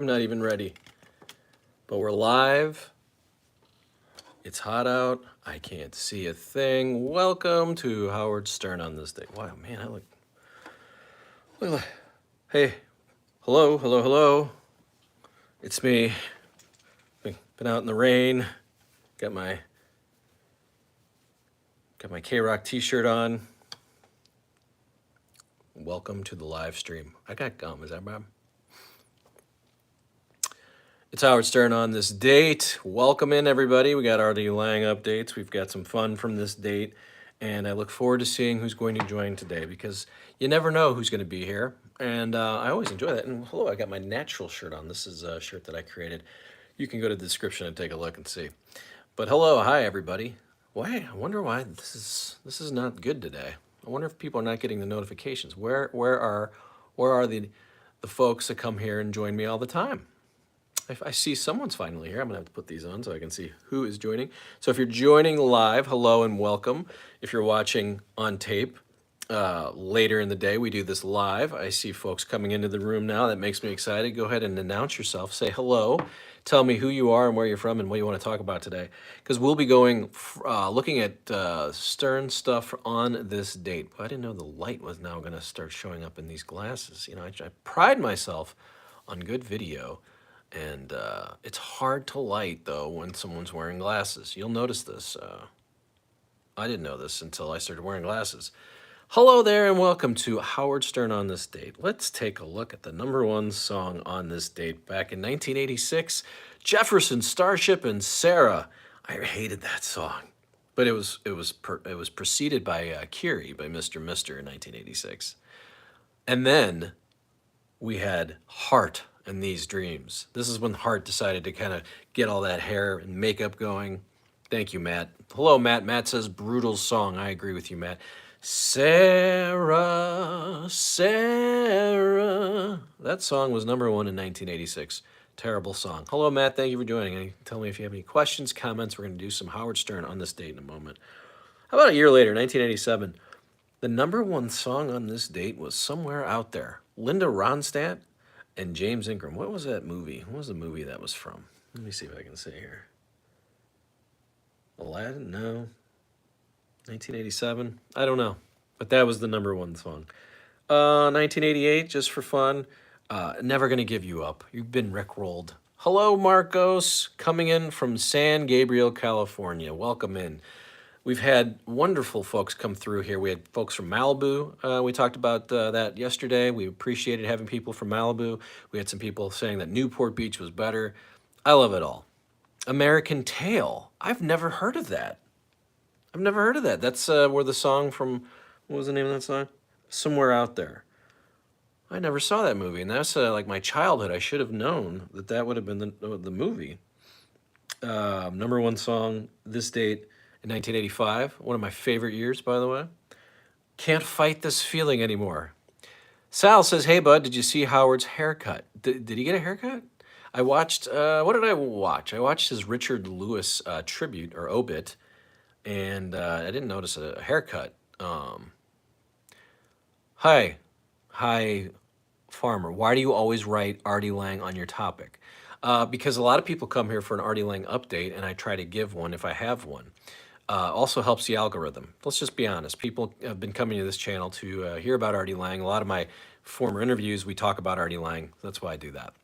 I'm not even ready, but we're live. It's hot out. I can't see a thing. Welcome to Howard Stern on this day. Wow, man, I look. Hey, hello, hello, hello. It's me. Been out in the rain. Got my K-Rock t-shirt on. Welcome to the live stream. I got gum. Is that bad? It's Howard Stern on this date. Welcome in, everybody. We got Artie Lange updates. We've got some fun from this date. And I look forward to seeing who's going to join today because you never know who's going to be here. And I always enjoy that. And hello, I got my natural shirt on. This is a shirt that I created. You can go to the description and take a look and see. But hello, hi, everybody. Why? I wonder why this is not good today. I wonder if people are not getting the notifications. Where are the folks that come here and join me all the time? If I see someone's finally here, I'm gonna have to put these on so I can see who is joining. So if you're joining live, hello and welcome. If you're watching on tape later in the day, we do this live. I see folks coming into the room now. That makes me excited. Go ahead and announce yourself. Say hello. Tell me who you are and where you're from and what you want to talk about today. Because we'll be going looking at Stern stuff on this date. I didn't know the light was now going to start showing up in these glasses. You know, I pride myself on good video. And it's hard to light, though, when someone's wearing glasses. You'll notice this. I didn't know this until I started wearing glasses. Hello there, and welcome to Howard Stern on this date. Let's take a look at the #1 song on this date. Back in 1986, Jefferson, Starship, and Sarah. I hated that song, but it was preceded by Curie by Mr. Mister in 1986. And then we had Heart and These Dreams. This is when Hart decided to kind of get all that hair and makeup going. Thank you, Matt. Hello, Matt. Matt says brutal song. I agree with you, Matt. Sarah, Sarah. That song was #1 in 1986. Terrible song. Hello, Matt. Thank you for joining. Tell me if you have any questions, comments. We're going to do some Howard Stern on this date in a moment. How about a year later, 1987? The #1 song on this date was Somewhere Out There. Linda Ronstadt and James Ingram. What was that movie? What was the movie that was from? Let me see if I can see here. Aladdin? No. 1987? I don't know. But that was the #1 song. 1988, just for fun. Never Gonna Give You Up. You've been rickrolled. Hello, Marcos, coming in from San Gabriel, California. Welcome in. We've had wonderful folks come through here. We had folks from Malibu. We talked about that yesterday. We appreciated having people from Malibu. We had some people saying that Newport Beach was better. I love it all. American Tail. I've never heard of that. I've never heard of that. That's where the song from, what was the name of that song? Somewhere Out There. I never saw that movie, and that's like my childhood. I should have known that that would have been the movie. #1 song, this date, in 1985, one of my favorite years, by the way. Can't fight this feeling anymore. Sal says, hey, bud, did you see Howard's haircut? Did he get a haircut? I watched, what did I watch? I watched his Richard Lewis tribute, or obit, and I didn't notice a haircut. Hi, Farmer, why do you always write Artie Lange on your topic? Because a lot of people come here for an Artie Lange update, and I try to give one if I have one. Also helps the algorithm. Let's just be honest. People have been coming to this channel to hear about Artie Lange. A lot of my former interviews, we talk about Artie Lange. That's why I do that.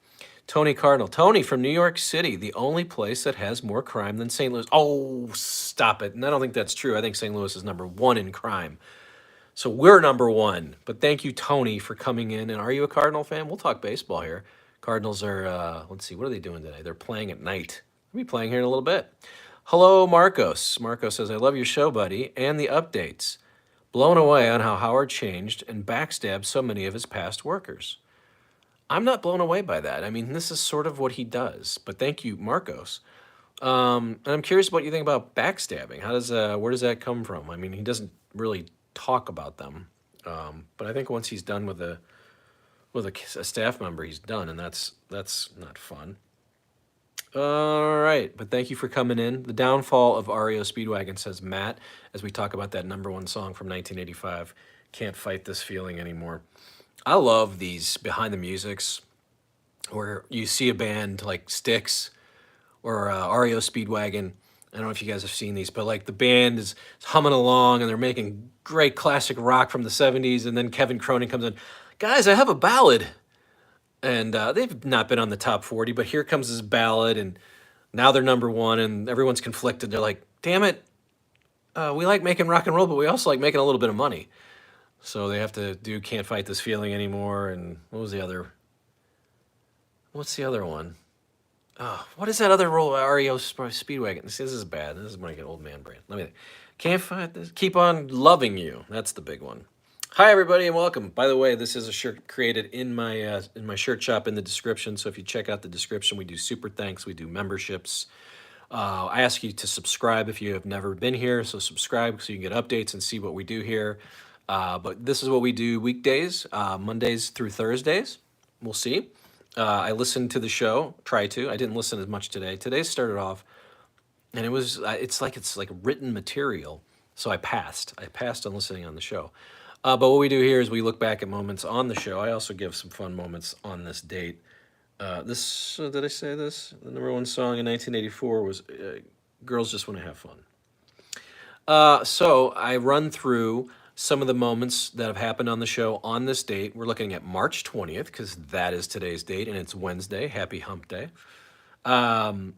Tony Cardinal. Tony from New York City, the only place that has more crime than St. Louis. Oh, stop it. And I don't think that's true. I think St. Louis is #1 in crime. So we're #1. But thank you, Tony, for coming in. And are you a Cardinal fan? We'll talk baseball here. Cardinals are, let's see, what are they doing today? They're playing at night. They'll be playing here in a little bit. Hello, Marcos. Marcos says, I love your show, buddy, and the updates. Blown away on how Howard changed and backstabbed so many of his past workers. I'm not blown away by that. I mean, this is sort of what he does. But thank you, Marcos. And I'm curious what you think about backstabbing. How does where does that come from? I mean, he doesn't really talk about them. But I think once he's done with a staff member, he's done, and that's not fun. All right, but thank you for coming in. The downfall of REO Speedwagon, says Matt, as we talk about that #1 song from 1985, Can't Fight This Feeling Anymore. I love these behind the musics. where you see a band like Styx or REO Speedwagon. I don't know if you guys have seen these, but like the band is humming along and they're making great classic rock from the 70s. And then Kevin Cronin comes in, guys, I have a ballad. And they've not been on the top 40, but here comes this ballad. And now they're number one and everyone's conflicted. They're like, damn it, we like making rock and roll, but we also like making a little bit of money. So they have to do Can't Fight This Feeling Anymore. And what's the other one? Oh, what is that other role? REO Speedwagon. This is bad. This is my old man brain. Let me think. Can't fight this. Keep on loving you. That's the big one. Hi everybody and welcome. By the way, this is a shirt created in my shirt shop in the description. So if you check out the description, we do super thanks, we do memberships. I ask you to subscribe if you have never been here. So subscribe so you can get updates and see what we do here. But this is what we do weekdays, Mondays through Thursdays. We'll see. I listened to the show, try to. I didn't listen as much today. Today started off, and it's like written material. So I passed. I passed on listening on the show. But what we do here is we look back at moments on the show. I also give some fun moments on this date. Did I say this? The number one song in 1984 was "Girls Just Want to Have Fun." So I run through some of the moments that have happened on the show on this date. We're looking at March 20th because that is today's date and it's Wednesday. Happy Hump Day. And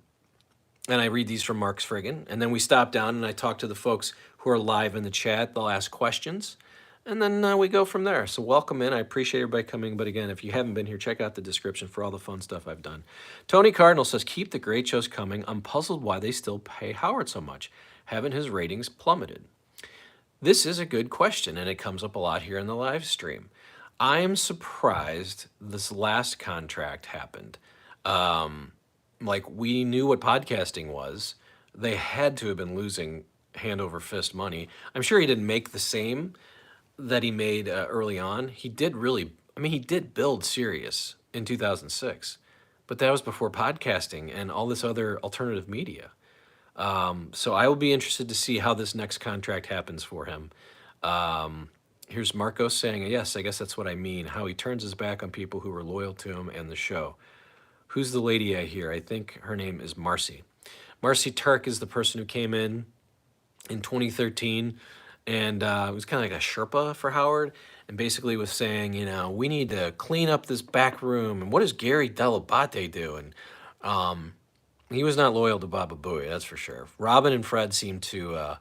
I read these from Mark's friggin'. And then we stop down and I talk to the folks who are live in the chat. They'll ask questions. And then we go from there. So welcome in. I appreciate everybody coming. But again, if you haven't been here, check out the description for all the fun stuff I've done. Tony Cardinal says, keep the great shows coming. I'm puzzled why they still pay Howard so much. Haven't his ratings plummeted? This is a good question, and it comes up a lot here in the live stream. I am surprised this last contract happened. Like, we knew what podcasting was. They had to have been losing hand over fist money. I'm sure he didn't make the same that he made early on. He did he did build Sirius in 2006, but that was before podcasting and all this other alternative media. So I will be interested to see how this next contract happens for him. Here's Marcos saying, yes, I guess that's what I mean, how he turns his back on people who were loyal to him and the show. Who's the lady I hear? I think her name is MARCI. MARCI TURK is the person who came in 2013 and was kind of like a Sherpa for Howard and basically was saying, we need to clean up this back room. And what does Gary Delabate do? And he was not loyal to Baba Booey, that's for sure. Robin and Fred seem to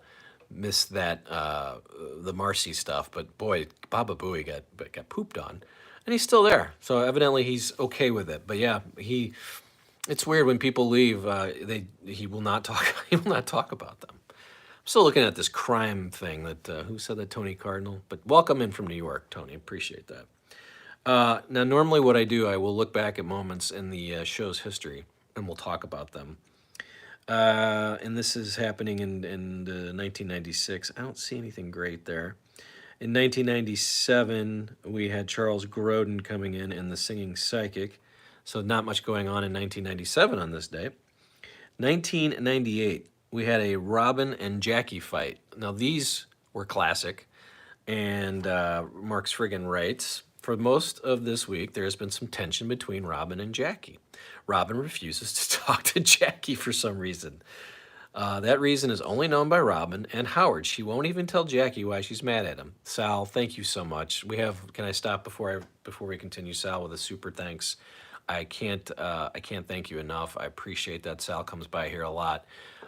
miss that the MARCI stuff, but boy, Baba Booey got pooped on, and he's still there. So evidently he's okay with it. But yeah, it's weird when people leave. He will not talk. He will not talk about them. I'm still looking at this crime thing that who said that, Tony Cardinal. But welcome in from New York, Tony. Appreciate that. Now, normally what I do, I will look back at moments in the show's history and we'll talk about them. And this is happening in 1996. I don't see anything great there. In 1997, we had Charles Grodin coming in and the Singing Psychic. So not much going on in 1997 on this day. 1998, we had a Robin and Jackie fight. Now these were classic. And Mark's friggin' writes, for most of this week, there has been some tension between Robin and Jackie. Robin refuses to talk to Jackie for some reason. That reason is only known by Robin and Howard. She won't even tell Jackie why she's mad at him. Sal, thank you so much. Can I stop before we continue, Sal, with a super thanks? I can't thank you enough. I appreciate that. Sal comes by here a lot.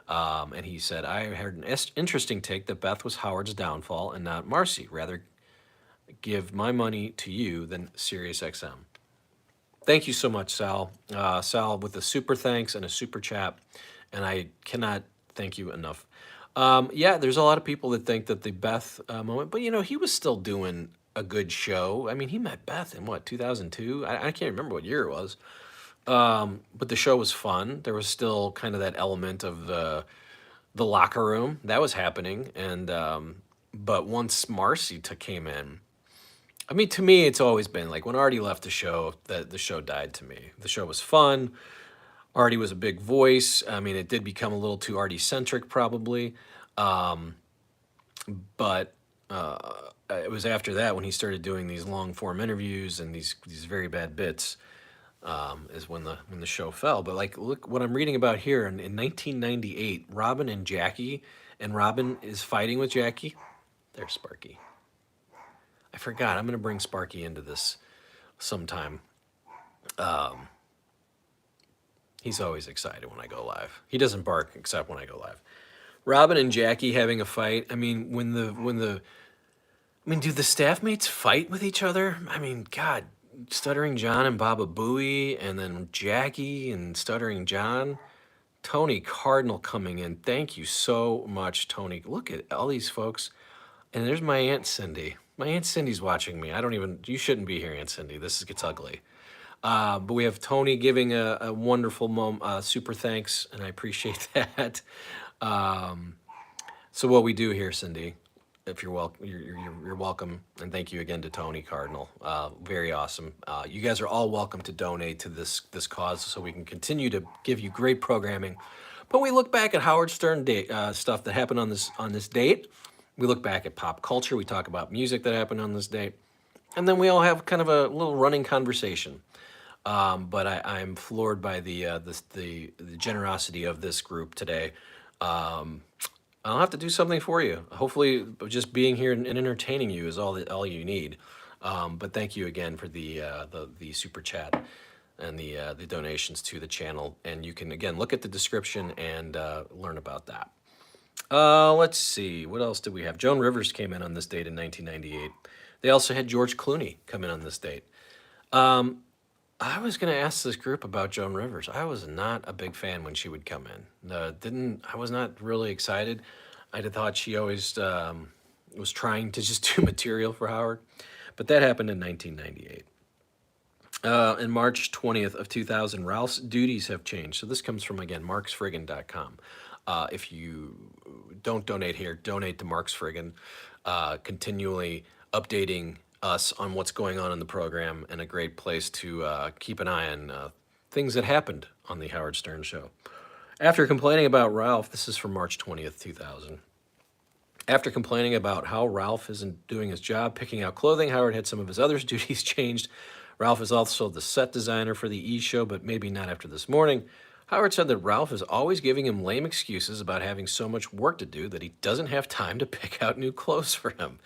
And he said, I heard an interesting take that Beth was Howard's downfall and not MARCI. Rather give my money to you than SiriusXM. Thank you so much, Sal. Sal with a super thanks and a super chat. And I cannot thank you enough. Yeah, there's a lot of people that think that the Beth moment, but he was still doing a good show. I mean, he met Beth in 2002? I can't remember what year it was. But the show was fun. There was still kind of that element of the locker room that was happening. And but once MARCI came in, I mean, to me, it's always been like when Artie left the show, the show died to me. The show was fun. Artie was a big voice. I mean, it did become a little too Artie-centric probably. But it was after that when he started doing these long-form interviews and these very bad bits is when the show fell. But like, look what I'm reading about here. In 1998, Robin and Jackie, and Robin is fighting with Jackie. There's Sparky. I forgot. I'm gonna bring Sparky into this sometime. He's always excited when I go live. He doesn't bark except when I go live. Robin and Jackie having a fight. I mean, do the staff mates fight with each other? I mean, God, Stuttering John and Baba Booey, and then Jackie and Stuttering John. Tony Cardinal coming in. Thank you so much, Tony. Look at all these folks. And there's my Aunt Cindy. My Aunt Cindy's watching me. You shouldn't be here, Aunt Cindy. This gets ugly. But we have Tony giving a wonderful super thanks, and I appreciate that. So what we do here, Cindy, if you're welcome, you're welcome, and thank you again to Tony Cardinal. Very awesome. You guys are all welcome to donate to this cause, so we can continue to give you great programming. But we look back at Howard Stern stuff that happened on this date. We look back at pop culture. We talk about music that happened on this date, and then we all have kind of a little running conversation. But I'm floored by the generosity of this group today. I'll have to do something for you. Hopefully, just being here and entertaining you is all you need. But thank you again for the super chat and the donations to the channel. And you can again look at the description and learn about that. Let's see, what else did we have? Joan Rivers came in on this date in 1998. They also had George Clooney come in on this date. I was going to ask this group about Joan Rivers. I was not a big fan when she would come in. I was not really excited. I thought she always was trying to just do material for Howard. But that happened in 1998. In March 20th of 2000, Ralph's duties have changed. So this comes from, again, marksfriggin.com. If you don't donate here, donate to Marks Friggin, continually updating us on what's going on in the program, and a great place to keep an eye on things that happened on the Howard Stern Show. After complaining about Ralph, this is from March 20th, 2000. After complaining about how Ralph isn't doing his job picking out clothing, Howard had some of his other duties changed. Ralph is also the set designer for the E! Show, but maybe not after this morning. Howard said that Ralph is always giving him lame excuses about having so much work to do that he doesn't have time to pick out new clothes for him.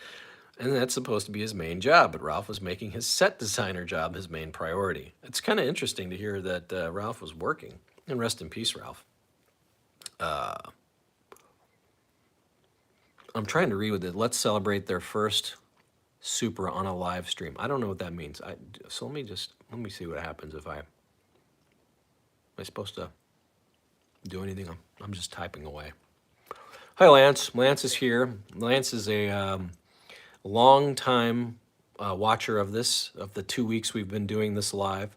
And that's supposed to be his main job, but Ralph was making his set designer job his main priority. It's kind of interesting to hear that Ralph was working. And rest in peace, Ralph. I'm trying to read with it. Let's celebrate their first super on a live stream. I don't know what that means. So let me see what happens if am I supposed to do anything? I'm just typing away. Hi, Lance. Lance is here. Lance is a long time watcher of the 2 weeks we've been doing this live.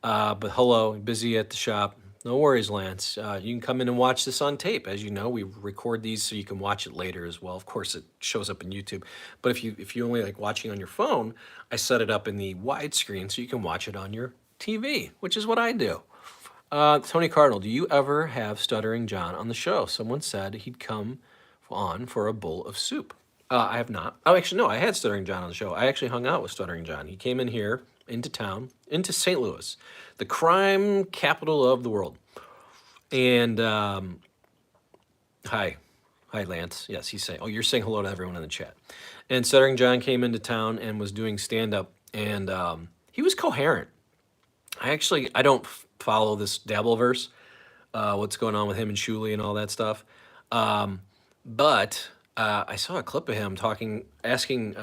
But hello, busy at the shop. No worries, Lance. You can come in and watch this on tape. As you know, we record these so you can watch it later as well. Of course, it shows up in YouTube. But if you only like watching on your phone, I set it up in the widescreen so you can watch it on your TV, which is what I do. Tony Cardinal, do you ever have Stuttering John on the show? Someone said he'd come on for a bowl of soup. I have not. Oh, actually, no, I had Stuttering John on the show. I actually hung out with Stuttering John. He came in here, into town, into St. Louis, the crime capital of the world. And, hi, Lance. Yes, he's saying, you're saying hello to everyone in the chat. And Stuttering John came into town and was doing stand-up, and he was coherent. I don't follow this Dabbleverse, what's going on with him and SHULI and all that stuff. But I saw a clip of him asking,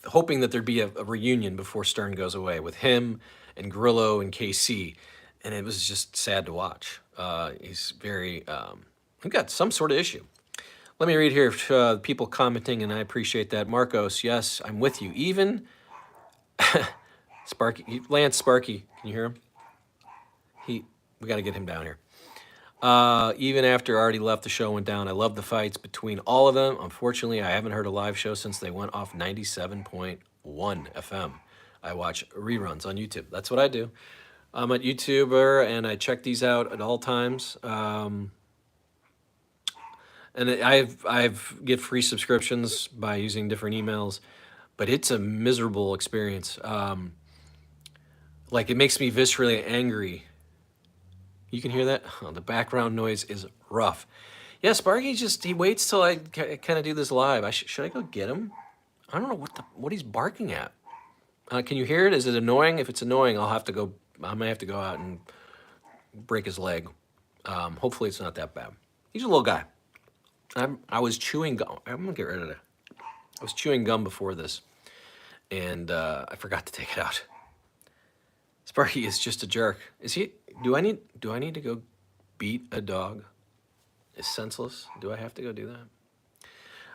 hoping that there'd be a reunion before Stern goes away with him and Grillo and Kacey, and it was just sad to watch. He's very, he's got some sort of issue. Let me read here people commenting, and I appreciate that. Marcos, yes, I'm with you. Even Sparky, Lance Sparky, can you hear him? We got to get him down here. Even after Artie left, the show went down. I love the fights between all of them. Unfortunately, I haven't heard a live show since they went off 97.1 FM. I watch reruns on YouTube. That's what I do. I'm a YouTuber, and I check these out at all times. And I've get free subscriptions by using different emails, but it's a miserable experience. Like, it makes me viscerally angry. You can hear that? Oh, the background noise is rough. Yeah, Sparky he waits till I kind of do this live. Should I go get him? I don't know what he's barking at. Can you hear it? Is it annoying? If it's annoying, I might have to go out and break his leg. Hopefully it's not that bad. He's a little guy. I was chewing gum. I'm gonna get rid of it. I was chewing gum before this, and I forgot to take it out. Sparky is just a jerk. Is he? Do I need to go beat a dog? Is senseless? Do I have to go do that?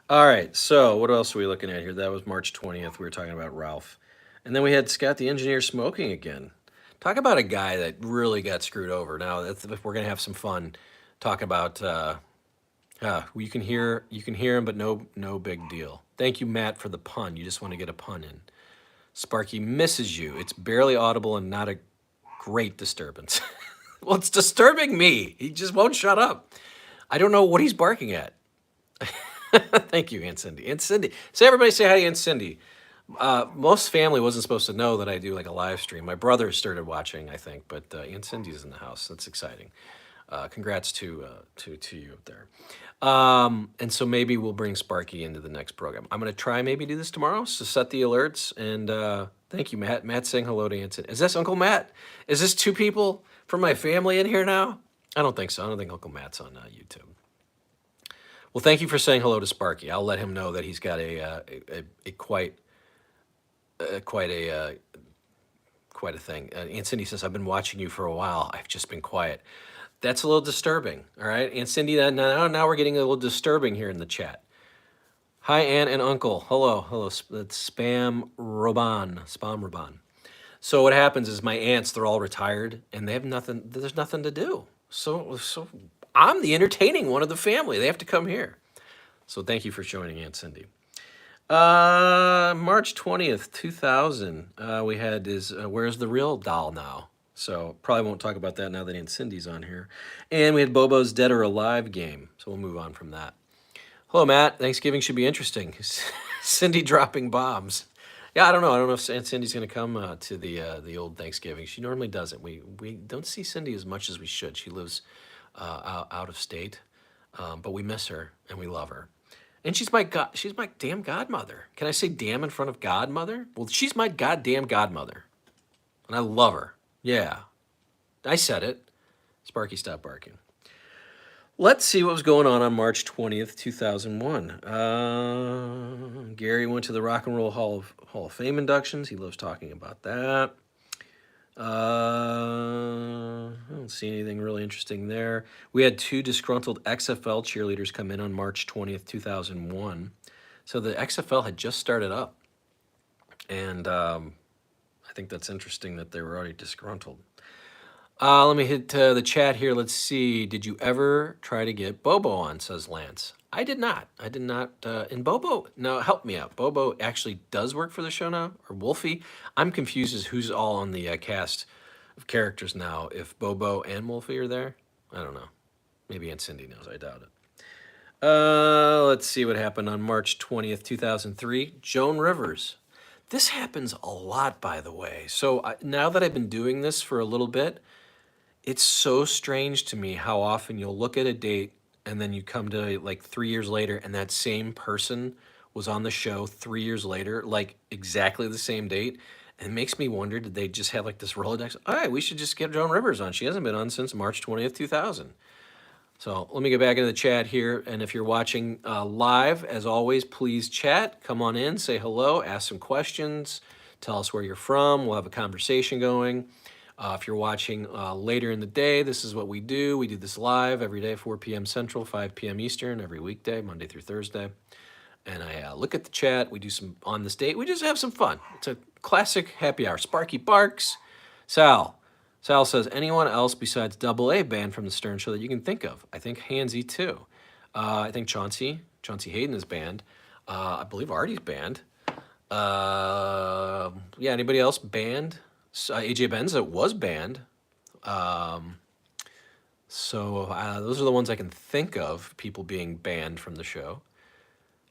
All right. So what else are we looking at here? That was March 20th. We were talking about Ralph, and then we had Scott the engineer smoking again. Talk about a guy that really got screwed over. Now we're gonna have some fun. Talk about. You can hear him, but no big deal. Thank you, Matt, for the pun. You just want to get a pun in. Sparky misses you. It's barely audible and not a great disturbance. Well, it's disturbing me. He just won't shut up. I don't know what he's barking at. Thank you, Aunt Cindy. Aunt Cindy. Everybody say hi to Aunt Cindy. Most family wasn't supposed to know that I do like a live stream. My brother started watching, I think, but Aunt Cindy's in the house. That's exciting. Congrats to you up there. And so maybe we'll bring Sparky into the next program. I'm going to try maybe do this tomorrow, so set the alerts. And thank you, Matt. Matt's saying hello to Aunt Cindy. Is this Uncle Matt? Is this two people from my family in here now? I don't think so. I don't think Uncle Matt's on YouTube. Well, thank you for saying hello to Sparky. I'll let him know that he's got quite a thing. Aunt Cindy says, I've been watching you for a while. I've just been quiet. That's a little disturbing, all right? Aunt Cindy, now we're getting a little disturbing here in the chat. Hi, Aunt and Uncle. Hello. That's Spam Roban. So what happens is my aunts, they're all retired, and they have nothing. There's nothing to do. So I'm the entertaining one of the family. They have to come here. So thank you for joining, Aunt Cindy. March 20th, 2000, we had Where's the Real Doll Now? So probably won't talk about that now that Aunt Cindy's on here. And we had Bobo's Dead or Alive game. So we'll move on from that. Hello, Matt. Thanksgiving should be interesting. Cindy dropping bombs. Yeah, I don't know. I don't know if Aunt Cindy's going to come to the old Thanksgiving. She normally doesn't. We don't see Cindy as much as we should. She lives out of state, but we miss her and we love her. And she's my damn godmother. Can I say damn in front of godmother? Well, she's my goddamn godmother, and I love her. Yeah, I said it. Sparky, stop barking. Let's see what was going on March 20th, 2001. Gary went to the Rock and Roll Hall of Fame inductions. He loves talking about that. I don't see anything really interesting there. We had 2 disgruntled XFL cheerleaders come in on March 20th, 2001. So the XFL had just started up. And I think that's interesting that they were already disgruntled. Let me hit the chat here. Let's see. Did you ever try to get Bobo on, says Lance. I did not. And Bobo, no, help me out. Bobo actually does work for the show now? Or Wolfie? I'm confused as who's all on the cast of characters now. If Bobo and Wolfie are there? I don't know. Maybe Aunt Cindy knows. I doubt it. Let's see what happened on March 20th, 2003. Joan Rivers. This happens a lot, by the way. So now that I've been doing this for a little bit, it's so strange to me how often you'll look at a date and then you come to like 3 years later and that same person was on the show 3 years later, like exactly the same date. And it makes me wonder, did they just have like this Rolodex? All right, we should just get Joan Rivers on. She hasn't been on since March 20th, 2000. So let me get back into the chat here. And if you're watching live, as always, please chat. Come on in, say hello, ask some questions, tell us where you're from. We'll have a conversation going. If you're watching later in the day, this is what we do. We do this live every day, 4 p.m. Central, 5 p.m. Eastern, every weekday, Monday through Thursday. And I look at the chat. We do some on this date. We just have some fun. It's a classic happy hour. Sparky barks. Sal says, anyone else besides Double A banned from the Stern Show that you can think of? I think Hansy too. I think Chauncey Hayden is banned. I believe Artie's banned. Yeah, anybody else banned? AJ Benza was banned. So those are the ones I can think of, people being banned from the show.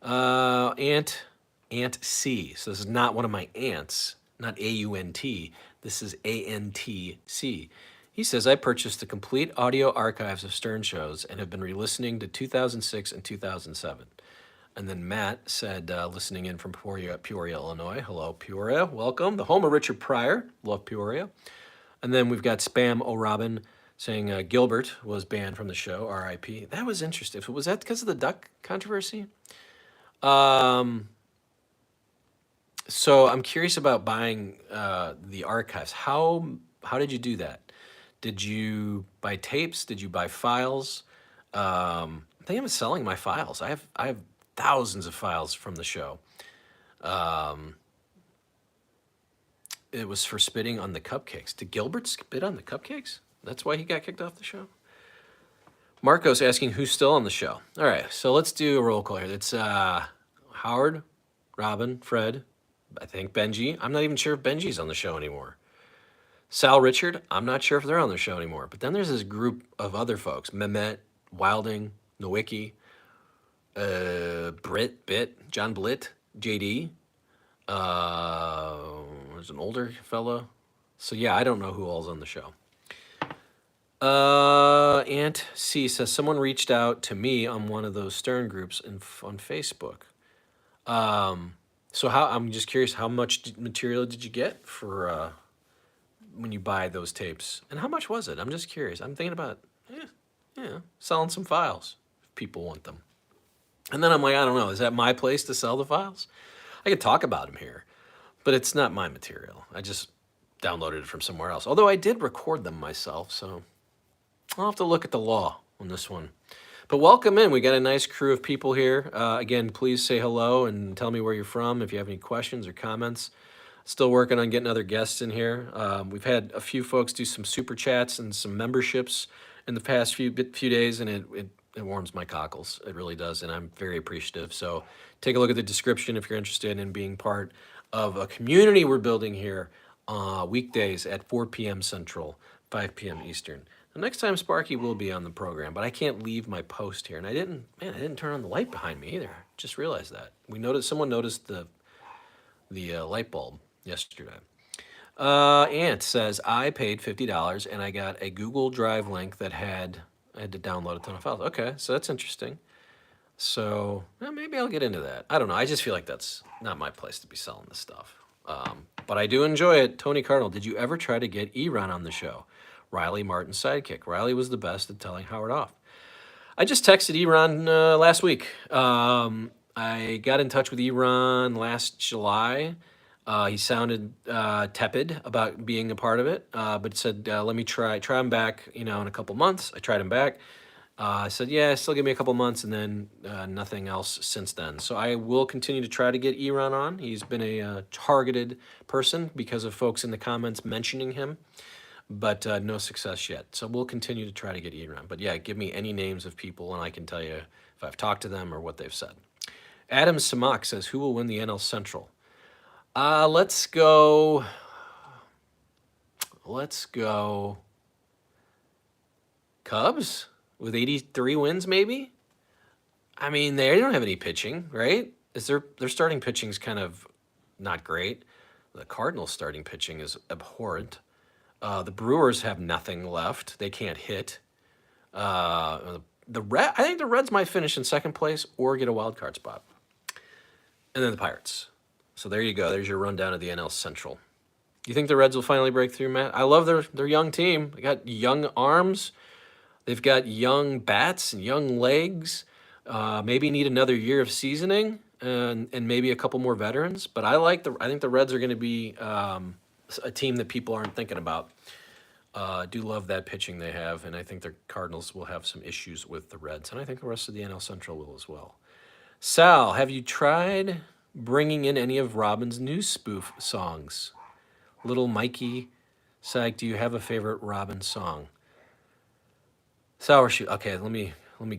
Aunt C. So this is not one of my aunts, not AUNT. This is ANTC. He says, I purchased the complete audio archives of Stern shows and have been re-listening to 2006 and 2007. And then Matt said, listening in from Peoria, Illinois. Hello, Peoria. Welcome. The home of Richard Pryor. Love Peoria. And then we've got Spam O'Robin saying Gilbert was banned from the show, R.I.P. That was interesting. Was that because of the duck controversy? So I'm curious about buying the archives. How did you do that? Did you buy tapes? Did you buy files? I think I'm selling my files. I have thousands of files from the show. It was for spitting on the cupcakes. Did Gilbert spit on the cupcakes? That's why he got kicked off the show? Marco's asking who's still on the show. All right, so let's do a roll call here. It's Howard, Robin, Fred, I think Benji. I'm not even sure if Benji's on the show anymore. Sal, Richard, I'm not sure if they're on the show anymore. But then there's this group of other folks. Mehmet, Wilding, Nowicki, Bit, John Blitt, JD. There's an older fellow. So yeah, I don't know who all's on the show. Aunt C says, someone reached out to me on one of those Stern groups on Facebook. So I'm just curious, how much material did you get for when you buy those tapes? And how much was it? I'm just curious. I'm thinking about selling some files if people want them. And then I'm like, I don't know, is that my place to sell the files? I could talk about them here, but it's not my material. I just downloaded it from somewhere else. Although I did record them myself, so I'll have to look at the law on this one. But welcome in. We got a nice crew of people here. Again, please say hello and tell me where you're from if you have any questions or comments. Still working on getting other guests in here. We've had a few folks do some super chats and some memberships in the past few days, and it warms my cockles. It really does, and I'm very appreciative. So take a look at the description if you're interested in being part of a community we're building here weekdays at 4 p.m. Central, 5 p.m. Eastern. The next time Sparky will be on the program, but I can't leave my post here. And I didn't turn on the light behind me either. Just realized that. Someone noticed the light bulb yesterday. Ant says, I paid $50 and I got a Google Drive link that I had to download a ton of files. Okay, so that's interesting. So maybe I'll get into that. I don't know. I just feel like that's not my place to be selling this stuff. But I do enjoy it. Tony Cardinal, did you ever try to get Eron on the show? Riley Martin's sidekick. Riley was the best at telling Howard off. I just texted Eron last week. I got in touch with Eron last July. He sounded tepid about being a part of it, but said, let me try him back, in a couple months. I tried him back. I said, yeah, still give me a couple months, and then nothing else since then. So I will continue to try to get Eron on. He's been a targeted person because of folks in the comments mentioning him, but no success yet. So we'll continue to try to get Eron. But yeah, give me any names of people, and I can tell you if I've talked to them or what they've said. Adam Samak says, who will win the NL Central? Let's go Cubs with 83 wins, maybe? I mean, they don't have any pitching, right? Their starting pitching's kind of not great. The Cardinals' starting pitching is abhorrent. The Brewers have nothing left. They can't hit. I think the Reds might finish in second place or get a wild card spot. And then the Pirates. So there you go. There's your rundown of the NL Central. Do you think the Reds will finally break through, Matt? I love their young team. They got young arms. They've got young bats and young legs. Maybe need another year of seasoning and maybe a couple more veterans. But I think the Reds are going to be a team that people aren't thinking about. I do love that pitching they have, and I think the Cardinals will have some issues with the Reds, and I think the rest of the NL Central will as well. Sal, have you tried bringing in any of Robin's new spoof songs? Little Mikey Syke, do you have a favorite Robin song? Sour Shoes. Okay, let me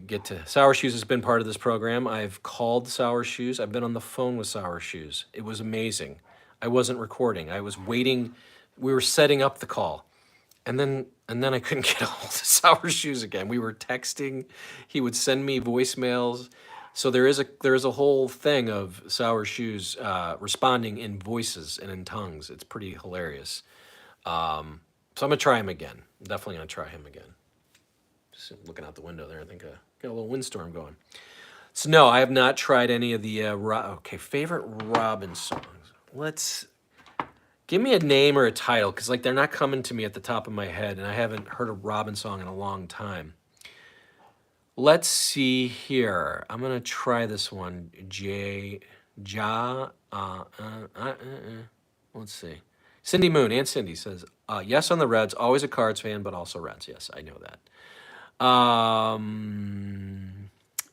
get to Sour Shoes. Has been part of this program. I've called Sour Shoes. I've been on the phone with Sour Shoes. It was amazing. I wasn't recording. I was waiting. We were setting up the call, and then I couldn't get a hold of Sour Shoes again. We were texting. He would send me voicemails. So there is a whole thing of Sour Shoes responding in voices and in tongues. It's pretty hilarious. So I'm going to try him again. I'm definitely going to try him again. Just looking out the window there, I think got a little windstorm going. So no, I have not tried any of the, favorite Robin songs. Let's, give me a name or a title, because like they're not coming to me at the top of my head, and I haven't heard a Robin song in a long time. Let's see here. I'm going to try this one. Let's see. Cindy Moon, Aunt Cindy says, yes on the Reds, always a Cards fan, but also Reds. Yes, I know that.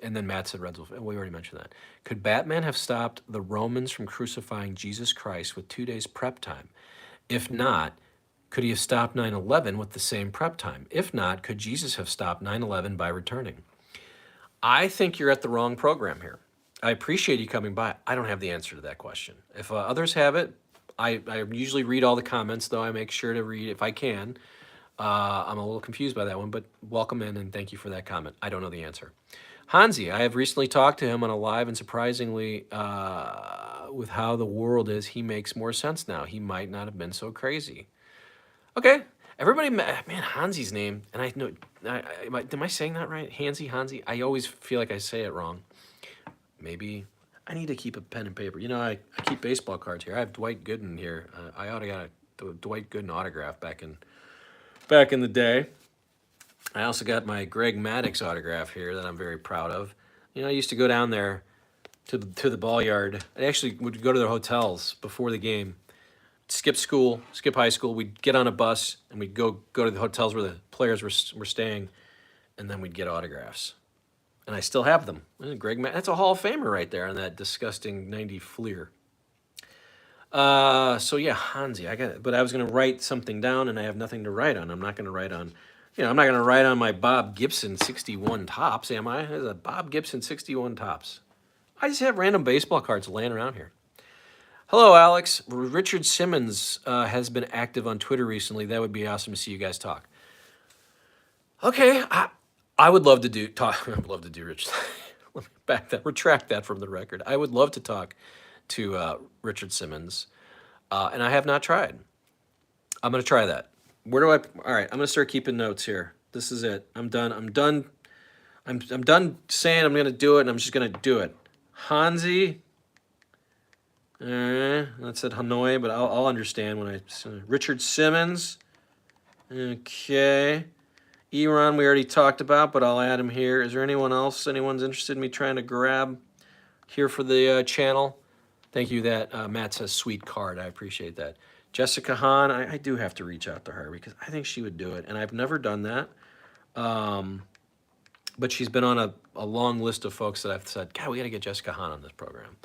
And then Matt said Reds will, we already mentioned that. Could Batman have stopped the Romans from crucifying Jesus Christ with 2 days prep time? If not, could he have stopped 9/11 with the same prep time? If not, could Jesus have stopped 9/11 by returning? I think you're at the wrong program here. I appreciate you coming by. I don't have the answer to that question. If others have it, I usually read all the comments, though I make sure to read if I can. I'm a little confused by that one, but welcome in and thank you for that comment. I don't know the answer. Hansi, I have recently talked to him on a live, and surprisingly, with how the world is, he makes more sense now. He might not have been so crazy. Okay, everybody, man, Hansi's name, and I know, am I saying that right? Hansi? I always feel like I say it wrong. Maybe I need to keep a pen and paper. You know, I keep baseball cards here. I have Dwight Gooden here. I ought to got a Dwight Gooden autograph back in the day. I also got my Greg Maddux autograph here that I'm very proud of. You know, I used to go down there to the ball yard. I actually would go to their hotels before the game. Skip school, skip high school. We'd get on a bus and we'd go to the hotels where the players were staying, and then we'd get autographs. And I still have them. Greg Maddux, that's a Hall of Famer right there on that disgusting 90 Fleer. So yeah, Hansi, but I was gonna write something down, and I have nothing to write on. I'm not gonna write on, I'm not gonna write on my Bob Gibson 61 tops, am I? There's a Bob Gibson 61 tops. I just have random baseball cards laying around here. Hello, Alex. Richard Simmons has been active on Twitter recently. That would be awesome to see you guys talk. Okay, I would love to talk. I would love to do Richard. Let me retract that from the record. I would love to talk to Richard Simmons, and I have not tried. I'm going to try that. All right, I'm going to start keeping notes here. This is it. I'm done. I'm done saying I'm going to do it, and I'm just going to do it. Hansi. That said Hanoi, but I'll understand when I say Richard Simmons. Okay. Eron we already talked about, but I'll add him here. Is there anyone else? Anyone's interested in me trying to grab here for the channel? Thank you. That Matt says sweet card. I appreciate that. Jessica Hahn, I do have to reach out to her because I think she would do it, and I've never done that. But she's been on a long list of folks that I've said, God, we got to get Jessica Hahn on this program.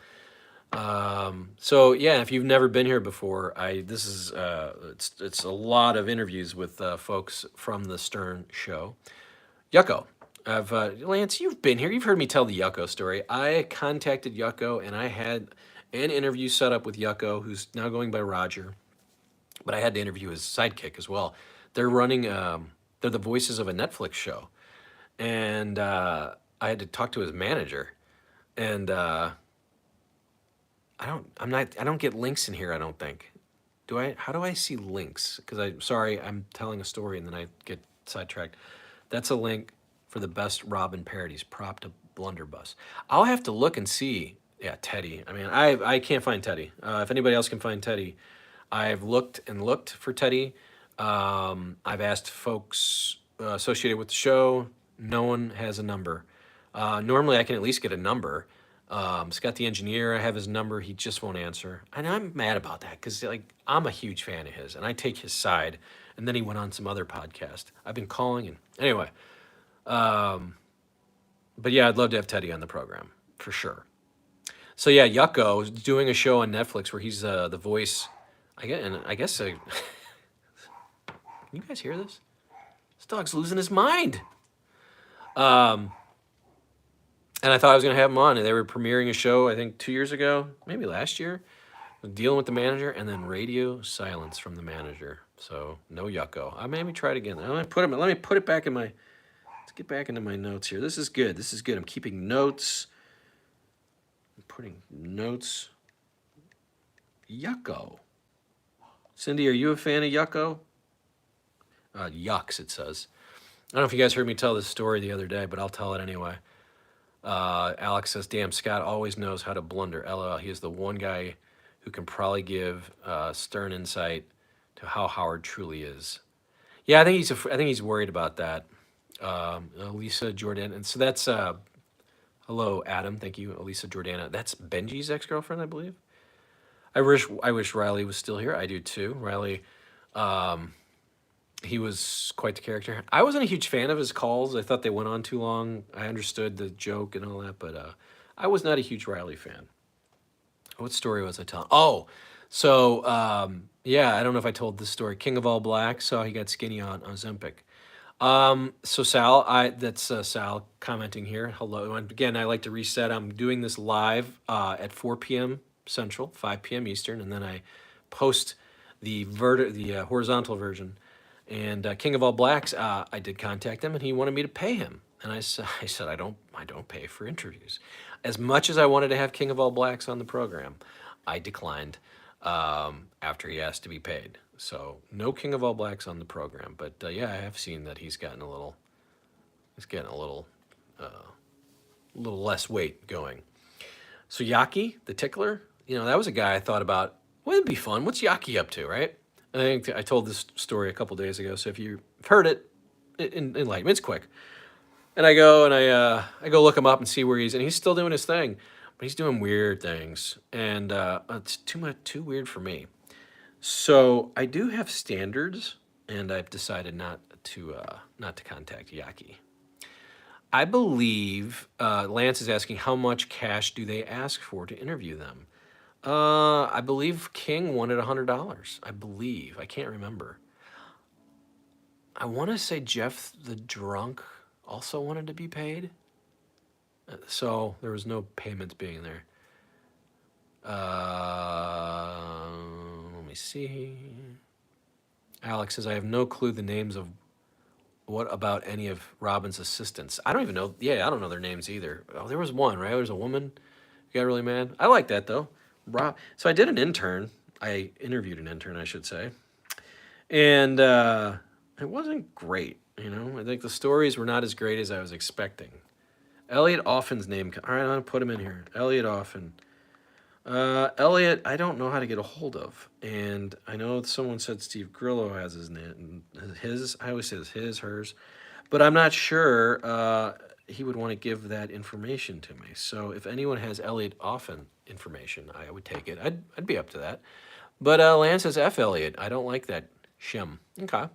So yeah, if you've never been here before, it's a lot of interviews with folks from the Stern Show. Yucko, Lance, you've been here. You've heard me tell the Yucko story. I contacted Yucko, and I had an interview set up with Yucko, who's now going by Roger. But I had to interview his sidekick as well. They're running. They're the voices of a Netflix show, and I had to talk to his manager, and I don't get links in here, I don't think. Do I? How do I see links? Because I'm telling a story and then I get sidetracked. That's a link for the best Robin parodies, prop to Blunderbuss. I'll have to look and see. Yeah, Teddy. I mean, I can't find Teddy. If anybody else can find Teddy, I've looked and looked for Teddy. I've asked folks associated with the show. No one has a number. Normally I can at least get a number. Scott the engineer, I have his number. He just won't answer. And I'm mad about that because I'm a huge fan of his and I take his side. And then he went on some other podcast. I've been calling and anyway. But yeah, I'd love to have Teddy on the program for sure. So yeah, Yucko is doing a show on Netflix where he's the voice. I guess can you guys hear this? This dog's losing his mind. And I thought I was going to have him on, and they were premiering a show, I think 2 years ago, maybe last year, dealing with the manager, and then radio silence from the manager. So no Yucko. I maybe try it again. Let me put it back in my. Let's get back into my notes here. This is good. This is good. I'm keeping notes. I'm putting notes. Yucko. Cindy, are you a fan of Yucko? Yucks, it says. I don't know if you guys heard me tell this story the other day, but I'll tell it anyway. Alex says, damn, Scott always knows how to blunder. LOL, he is the one guy who can probably give stern insight to how Howard truly is. Yeah, I think he's worried about that. Elisa Jordan, and so that's hello, Adam. Thank you, Elisa Jordana. That's Benji's ex-girlfriend, I believe. I wish Riley was still here. I do too. Riley, he was quite the character. I wasn't a huge fan of his calls. I thought they went on too long. I understood the joke and all that, but I was not a huge Riley fan. What story was I telling? Oh, so yeah, I don't know if I told this story. King of All Blacks saw he got skinny on Ozempic. So Sal, that's Sal commenting here. Hello, and again, I like to reset. I'm doing this live at 4 p.m. Central, 5 p.m. Eastern, and then I post the horizontal version. And King of All Blacks, I did contact him, and he wanted me to pay him. And I said I don't pay for interviews. As much as I wanted to have King of All Blacks on the program, I declined after he asked to be paid. So no King of All Blacks on the program. But yeah, I have seen that he's getting a little less weight going. So Yaki, the tickler, that was a guy I thought about. Well, it'd be fun. What's Yaki up to, right? I think I told this story a couple days ago. So if you've heard it, enlighten me. It's quick. And I go look him up and see where and he's still doing his thing, but he's doing weird things, and it's too weird for me. So I do have standards, and I've decided not to contact Yaki. I believe Lance is asking how much cash do they ask for to interview them. I believe King wanted $100. I believe. I can't remember. I want to say Jeff the Drunk also wanted to be paid. So there was no payments being there. Let me see. Alex says, I have no clue the names of what about any of Robin's assistants. I don't even know. Yeah, I don't know their names either. Oh, there was one, right? There was a woman who got really mad. I like that, though. So I did an intern. I interviewed an intern, I should say. And it wasn't great, I think the stories were not as great as I was expecting. Elliot Offen's name. All right, I'm going to put him in here. Elliot Offen. Elliot, I don't know how to get a hold of. And I know someone said Steve Grillo has his name. I always say it's his, hers. But I'm not sure he would want to give that information to me. So if anyone has Elliot Offen information, I would take it. I'd be up to that. But Lance says F Elliot. I don't like that shim. Okay.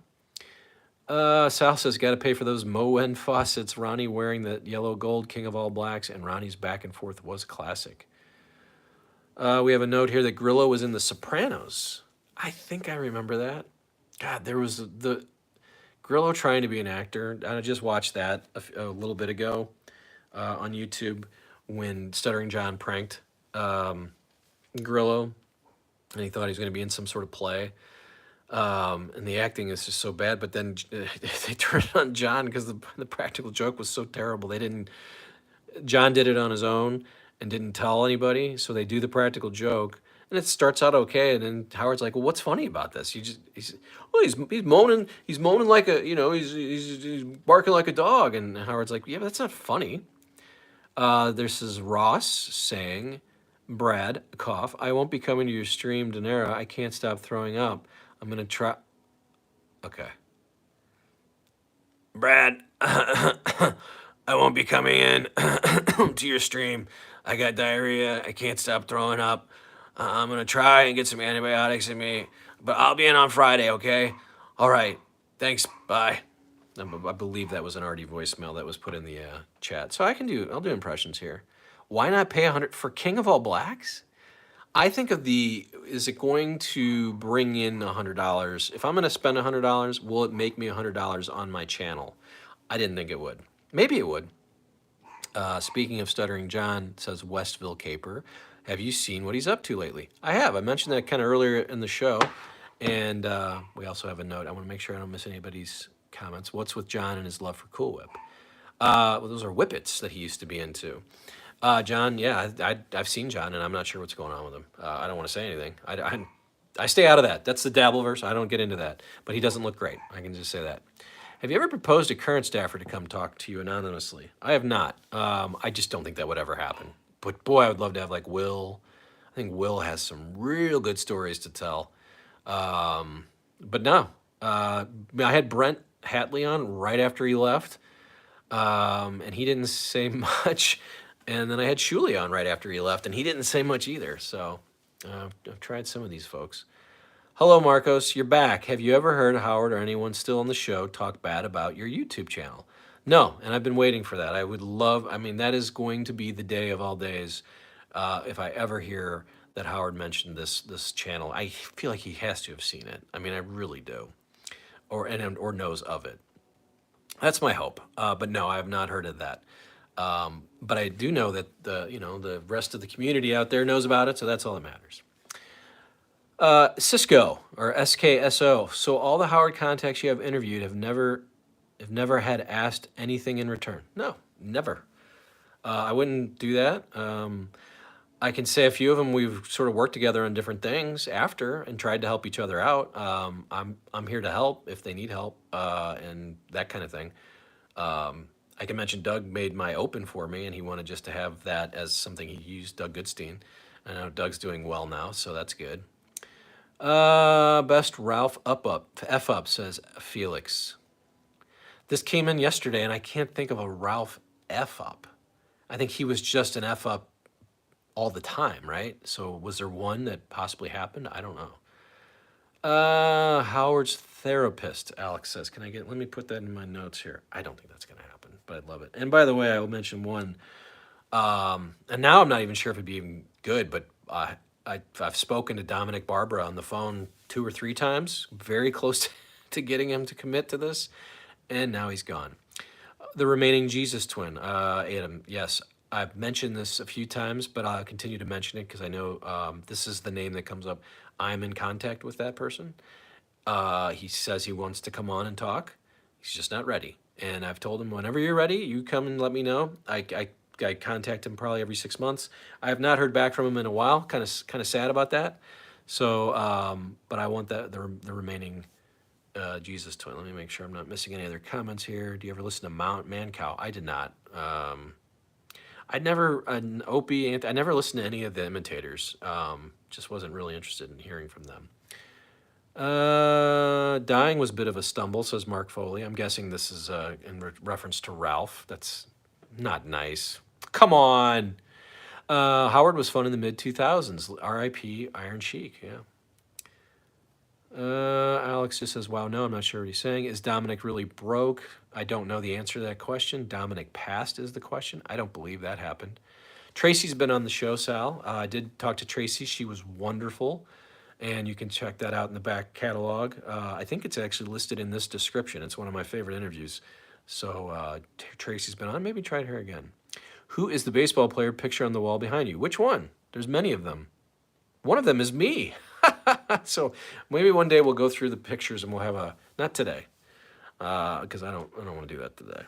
Sal says, got to pay for those Moen faucets. Ronnie wearing the yellow gold King of All Blacks, and Ronnie's back and forth was classic. We have a note here that Grillo was in The Sopranos. I think I remember that. God, there was the Grillo trying to be an actor. I just watched that a little bit ago on YouTube when Stuttering John pranked Grillo, and he thought he was going to be in some sort of play. And the acting is just so bad, but then they turned it on John because the practical joke was so terrible. John did it on his own and didn't tell anybody, so they do the practical joke, and it starts out okay, and then Howard's like, well, what's funny about this? He's moaning like he's barking like a dog, and Howard's like, yeah, but that's not funny. This is Ross saying, Brad, cough, I won't be coming to your stream, Daenerys. I can't stop throwing up. I'm going to try. Okay. Brad, I won't be coming in to your stream. I got diarrhea. I can't stop throwing up. I'm going to try and get some antibiotics in me, but I'll be in on Friday, okay? All right. Thanks. Bye. I believe that was an Artie voicemail that was put in the chat. So I'll do impressions here. Why not pay $100 for King of All Blacks? I think is it going to bring in $100? If I'm going to spend $100, will it make me $100 on my channel? I didn't think it would. Maybe it would. Speaking of Stuttering John, says Westville Caper, have you seen what he's up to lately? I have. I mentioned that kind of earlier in the show. And we also have a note. I want to make sure I don't miss anybody's comments. What's with John and his love for Cool Whip? Well, those are whippets that he used to be into. John, yeah, I've seen John, and I'm not sure what's going on with him. I don't want to say anything. I stay out of that. That's the Dabbleverse. I don't get into that. But he doesn't look great. I can just say that. Have you ever proposed a current staffer to come talk to you anonymously? I have not. I just don't think that would ever happen. But boy, I would love to have like Will. I think Will has some real good stories to tell. But no, I had Brent Hatley on right after he left, and he didn't say much. And then I had SHULI on right after he left, and he didn't say much either. So I've tried some of these folks. Hello, Marcos. You're back. Have you ever heard Howard or anyone still on the show talk bad about your YouTube channel? No, and I've been waiting for that. I would love, I mean, that is going to be the day of all days if I ever hear that Howard mentioned this channel. I feel like he has to have seen it. I mean, I really do, or knows of it. That's my hope. But no, I have not heard of that. But I do know that the rest of the community out there knows about it, so that's all that matters. Cisco or SKSO. So all the Howard contacts you have interviewed have never had asked anything in return. No, never. I wouldn't do that. I can say a few of them we've sort of worked together on different things after and tried to help each other out. I'm here to help if they need help and that kind of thing. I can mention Doug made my open for me, and he wanted just to have that as something he used. Doug Goodstein. I know Doug's doing well now, so that's good. Best Ralph F up says Felix. This came in yesterday, and I can't think of a Ralph F up. I think he was just an F up all the time, right? So was there one that possibly happened? I don't know. Howard's therapist, Alex says. Let me put that in my notes here. I don't think that's going to happen, but I'd love it. And by the way, I will mention one. And now I'm not even sure if it'd be even good, but I've spoken to Dominic Barbara on the phone 2 or 3 times, very close to getting him to commit to this, and now he's gone. The remaining Jesus twin, Adam, yes, I've mentioned this a few times, but I'll continue to mention it because I know this is the name that comes up. I'm in contact with that person. He says he wants to come on and talk. He's just not ready. And I've told him, whenever you're ready, you come and let me know. I contact him probably every 6 months. I have not heard back from him in a while. Kind of sad about that. So, but I want the remaining Jesus twin. Let me make sure I'm not missing any other comments here. Do you ever listen to Mount Mancow? I did not. I never I never listened to any of the imitators. Just wasn't really interested in hearing from them. Dying was a bit of a stumble, says Mark Foley. I'm guessing this is in reference to Ralph. That's not nice. Come on. Howard was fun in the mid-2000s. R.I.P. Iron Sheik, yeah. Alex just says, wow, no, I'm not sure what he's saying. Is Dominic really broke? I don't know the answer to that question. Dominic passed is the question. I don't believe that happened. Tracy's been on the show, Sal. I did talk to Tracy. She was wonderful. And you can check that out in the back catalog. I think it's actually listed in this description. It's one of my favorite interviews. So Tracy's been on. Maybe try her again. Who is the baseball player picture on the wall behind you? Which one? There's many of them. One of them is me. So maybe one day we'll go through the pictures and we'll have a, not today, because I don't want to do that today.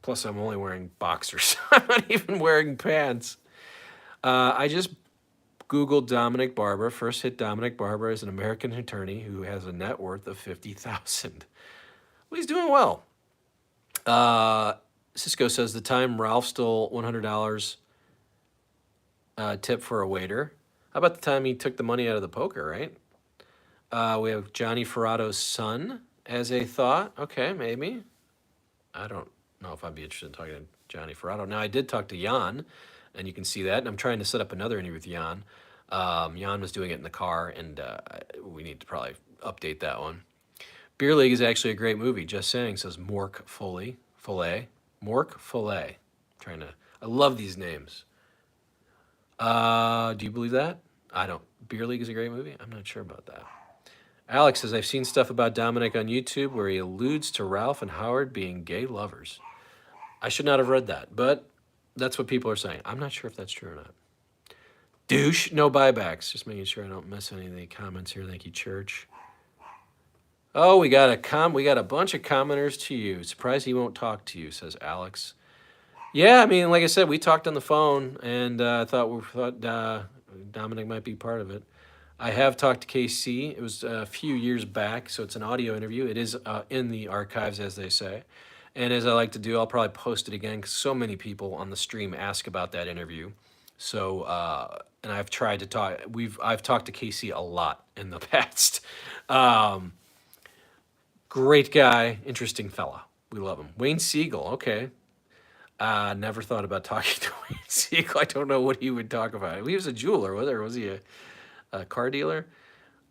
Plus I'm only wearing boxers. I'm not even wearing pants. I just Googled Dominic Barbara. First hit Dominic Barbara as an American attorney who has a net worth of $50,000. Well, he's doing well. Cisco says the time Ralph stole $100 tip for a waiter. How about the time he took the money out of the poker, right? We have Johnny Ferrato's son as a thought. Okay, maybe. I don't know if I'd be interested in talking to Johnny Ferrato. Now, I did talk to Jan, and you can see that. And I'm trying to set up another interview with Jan. Jan was doing it in the car, and we need to probably update that one. Beer League is actually a great movie. Just saying, says Mork Foley. Mork Foley. I love these names. Do you believe that? I don't. Beer League is a great movie? I'm not sure about that. Alex says, I've seen stuff about Dominic on YouTube where he alludes to Ralph and Howard being gay lovers. I should not have read that, but that's what people are saying. I'm not sure if that's true or not. Douche, no buybacks. Just making sure I don't miss any of the comments here. Thank you, Church. Oh, we got a bunch of commenters to you. Surprised he won't talk to you, says Alex. Yeah, I mean, like I said, we talked on the phone, and thought Dominic might be part of it. I have talked to Kacey. It was a few years back, so it's an audio interview. It is in the archives, as they say. And as I like to do, I'll probably post it again because so many people on the stream ask about that interview. So, and I've tried to talk. I've talked to Kacey a lot in the past. Um, Great guy, interesting fella. We love him. Wayne Siegel. Okay, never thought about talking to Wayne Siegel. I don't know what he would talk about. He was a jeweler, was he a car dealer?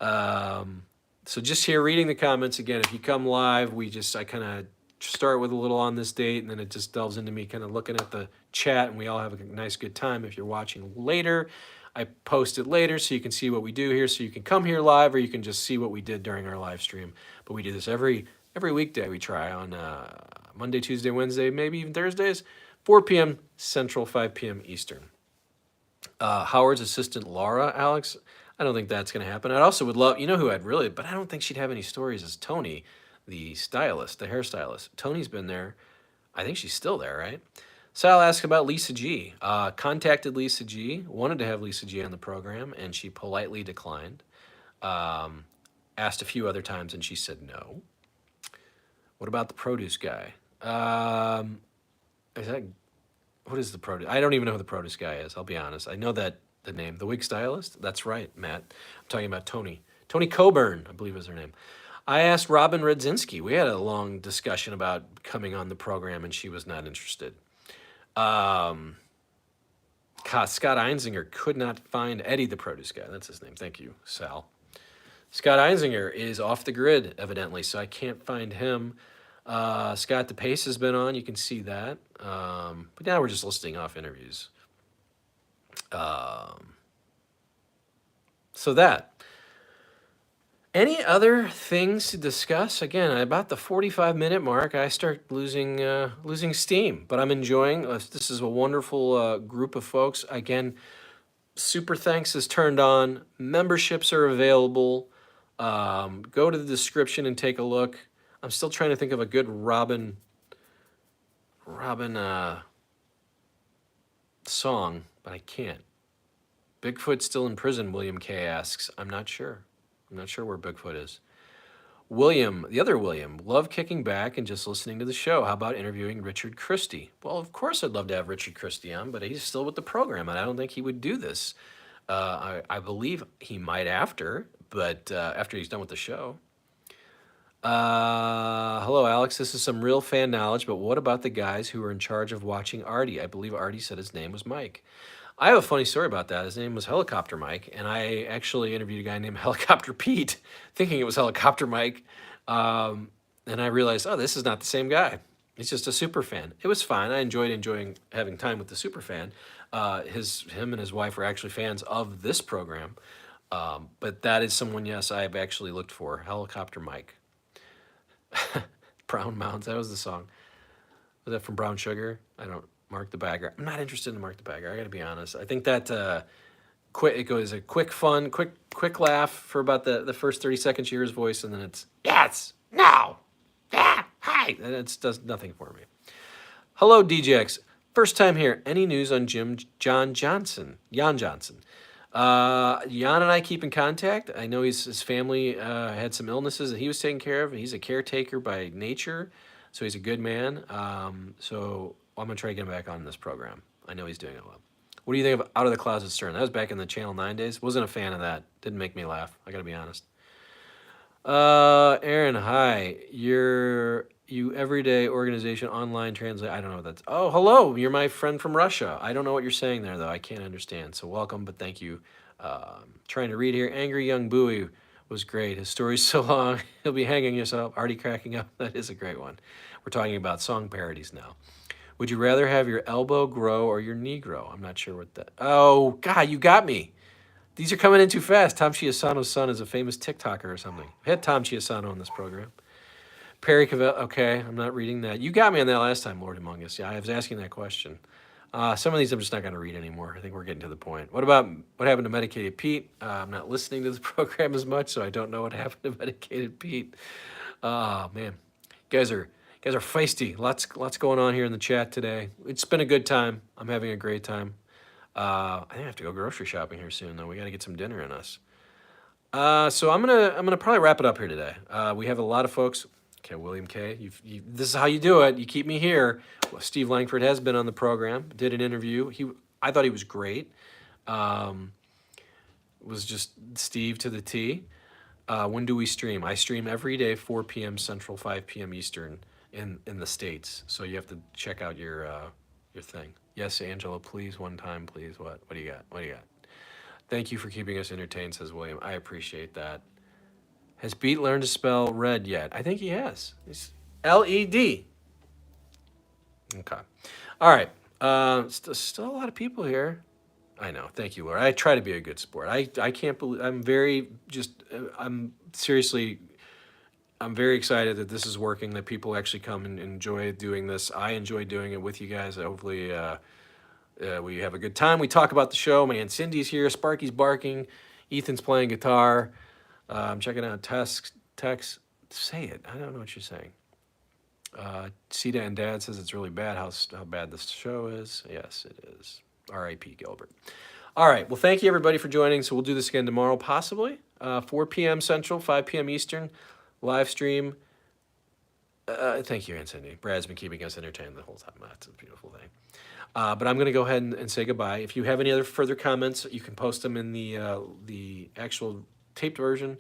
So just here reading the comments again. If you come live, I kind of start with a little on this date, and then it just delves into me kind of looking at the chat, and we all have a nice good time. If you're watching later, I post it later so you can see what we do here. So you can come here live, or you can just see what we did during our live stream. But we do this every weekday. We try on Monday, Tuesday, Wednesday, maybe even Thursdays, 4 p.m. Central, 5 p.m. Eastern. Howard's assistant, Laura, Alex. I don't think that's going to happen. I also would love, who I'd really, but I don't think she'd have any stories, is Tony, the stylist, the hairstylist. Tony's been there. I think she's still there, right? Sal asked about Lisa G. Contacted Lisa G. Wanted to have Lisa G on the program, and she politely declined. Asked a few other times, and she said no. What about the produce guy? What is the produce? I don't even know who the produce guy is. I'll be honest. I know that the name, the wig stylist. That's right, Matt. I'm talking about Tony. Tony Coburn, I believe is her name. I asked Robin Radzinski. We had a long discussion about coming on the program, and she was not interested. Scott Einzinger could not find Eddie, the produce guy. That's his name. Thank you, Sal. Scott Einzinger is off the grid, evidently, so I can't find him. Scott DePace has been on. You can see that. But now we're just listing off interviews. So that. Any other things to discuss? Again, about the 45-minute mark, I start losing steam. But I'm enjoying. This is a wonderful group of folks. Again, Super Thanks is turned on. Memberships are available. Go to the description and take a look. I'm still trying to think of a good Robin song, but I can't. Bigfoot still in prison, William K. asks. I'm not sure. I'm not sure where Bigfoot is. William, the other William, love kicking back and just listening to the show. How about interviewing Richard Christie? Well, of course I'd love to have Richard Christie on, but he's still with the program, and I don't think he would do this. I believe he might after, but after he's done with the show. Hello, Alex. This is some real fan knowledge, but what about the guys who were in charge of watching Artie? I believe Artie said his name was Mike. I have a funny story about that. His name was Helicopter Mike, and I actually interviewed a guy named Helicopter Pete, thinking it was Helicopter Mike. And I realized, oh, this is not the same guy. He's just a super fan. It was fine. I enjoying having time with the super fan. Him and his wife were actually fans of this program. But that is someone, yes, I've actually looked for. Helicopter Mike. Brown Mounds, that was the song. Was that from Brown Sugar? I don't. Mark the Bagger. I'm not interested in Mark the Bagger. I got to be honest. I think that it goes a quick fun, quick laugh for about the first 30 seconds. You hear his voice, and then it's yes, no, yeah, hi. And it does nothing for me. Hello, DJX. First time here. Any news on Jan Johnson? Jan and I keep in contact. I know his family had some illnesses that he was taking care of. He's a caretaker by nature, so he's a good man. So I'm going to try to get him back on this program. I know he's doing it well. What do you think of Out of the Closet Stern? That was back in the Channel 9 days. Wasn't a fan of that. Didn't make me laugh. I got to be honest. Aaron, hi. You everyday organization online translate. I don't know what that's. Oh, hello. You're my friend from Russia. I don't know what you're saying there, though. I can't understand. So welcome, but thank you. Trying to read here. Angry Young Bowie was great. His story's so long. He'll be hanging yourself. Already cracking up. That is a great one. We're talking about song parodies now. Would you rather have your elbow grow or your knee grow? I'm not sure what that. Oh, God, you got me. These are coming in too fast. Tom Chiasano's son is a famous TikToker or something. We had Tom Chiasano on this program. Perry Cavell. Okay, I'm not reading that. You got me on that last time, Lord Among Us. Yeah, I was asking that question. Some of these I'm just not going to read anymore. I think we're getting to the point. What happened to Medicated Pete? I'm not listening to the program as much, so I don't know what happened to Medicated Pete. Oh, man. You guys are feisty. Lots going on here in the chat today. It's been a good time. I'm having a great time. I think I have to go grocery shopping here soon, though. We got to get some dinner in us. So I'm gonna probably wrap it up here today. We have a lot of folks. Okay, William K. This is how you do it. You keep me here. Well, Steve Langford has been on the program. Did an interview. I thought he was great. Um, was just Steve to the T. When do we stream? I stream every day, 4 p.m. Central, 5 p.m. Eastern in the States. So you have to check out your thing. Yes, Angela, please, one time, please. What do you got? What do you got? Thank you for keeping us entertained, says William. I appreciate that. Has Beat learned to spell red yet? I think he has. It's LED. Okay. All right. Still a lot of people here. I know. Thank you, Laura. I try to be a good sport. I can't believe I'm very just I'm seriously I'm very excited that this is working. That people actually come and enjoy doing this. I enjoy doing it with you guys. Hopefully, we have a good time. We talk about the show. My Aunt Cindy's here. Sparky's barking. Ethan's playing guitar. I'm checking out Tex. Say it. I don't know what you're saying. Sita and Dad says it's really bad. How bad this show is. Yes, it is. R.I.P. Gilbert. All right. Well, thank you everybody for joining. So we'll do this again tomorrow, possibly 4 p.m. Central, 5 p.m. Eastern, live stream. Thank you, Aunt Cindy. Brad's been keeping us entertained the whole time. That's a beautiful thing. But I'm going to go ahead and say goodbye. If you have any other further comments, you can post them in the actual taped version,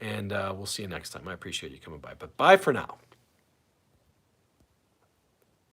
and we'll see you next time. I appreciate you coming by. But bye for now.